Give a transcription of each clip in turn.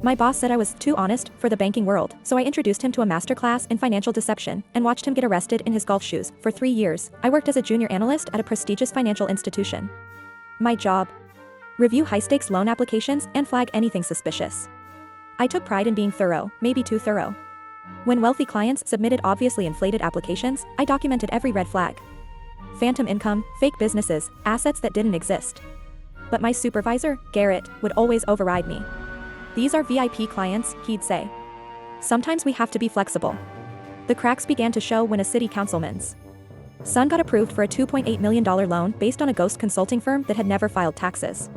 My boss said I was too honest for the banking world, so I introduced him to a masterclass in financial deception and watched him get arrested in his golf shoes. For 3 years, I worked as a junior analyst at a prestigious financial institution. My job: review high-stakes loan applications and flag anything suspicious. I took pride in being thorough, maybe too thorough. When wealthy clients submitted obviously inflated applications, I documented every red flag. Phantom income, fake businesses, assets that didn't exist. But my supervisor, Garrett, would always override me. "These are VIP clients," he'd say. "Sometimes we have to be flexible." The cracks began to show when a city councilman's son got approved for a $2.8 million loan based on a ghost consulting firm that had never filed taxes.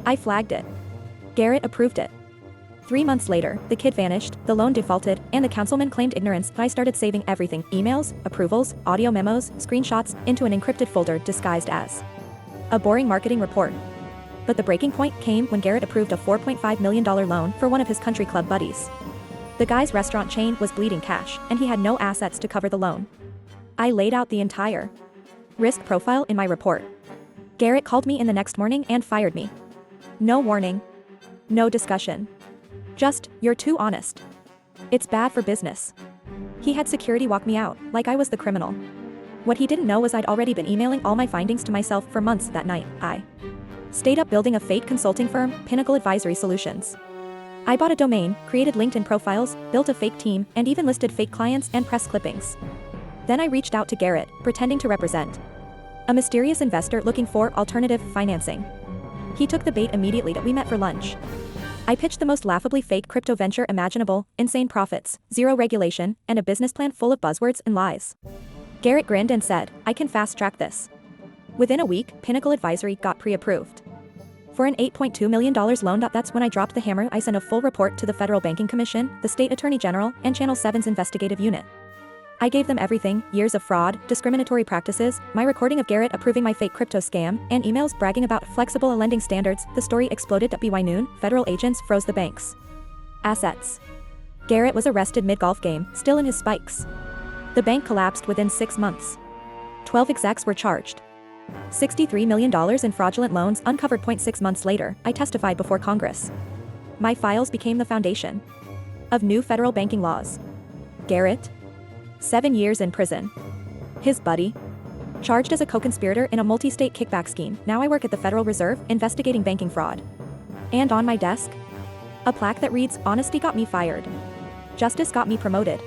I flagged it. Garrett approved it. 3 months later, the kid vanished, the loan defaulted, and the councilman claimed ignorance. I started saving everything: emails, approvals, audio memos, screenshots, into an encrypted folder disguised as a boring marketing report. But the breaking point came when Garrett approved a $4.5 million loan for one of his country club buddies. The guy's restaurant chain was bleeding cash, and he had no assets to cover the loan. I laid out the entire risk profile in my report. Garrett called me in the next morning and fired me. No warning. No discussion. Just, "You're too honest. It's bad for business." He had security walk me out, like I was the criminal. What he didn't know was I'd already been emailing all my findings to myself for months. That night, I stayed up building a fake consulting firm, Pinnacle Advisory Solutions. I bought a domain, created LinkedIn profiles, built a fake team, and even listed fake clients and press clippings. Then I reached out to Garrett, pretending to represent a mysterious investor looking for alternative financing. He took the bait immediately. That we met for lunch. I pitched the most laughably fake crypto venture imaginable: insane profits, zero regulation, and a business plan full of buzzwords and lies. Garrett grinned and said, "I can fast-track this." Within a week, Pinnacle Advisory got pre-approved for an $8.2 million loan. That's when I dropped the hammer. I sent a full report to the Federal Banking Commission, the State Attorney General, and Channel 7's investigative unit. I gave them everything: years of fraud, discriminatory practices, my recording of Garrett approving my fake crypto scam, and emails bragging about flexible lending standards. The story exploded. By noon, federal agents froze the bank's assets. Garrett was arrested mid-golf game, still in his spikes. The bank collapsed within 6 months. 12 execs were charged. $63 million in fraudulent loans uncovered. 6 months later, I testified before Congress. My files became the foundation of new federal banking laws. Garrett? 7 years in prison. His buddy? Charged as a co-conspirator in a multi-state kickback scheme. Now I work at the Federal Reserve, investigating banking fraud. And on my desk? A plaque that reads, "Honesty got me fired. Justice got me promoted."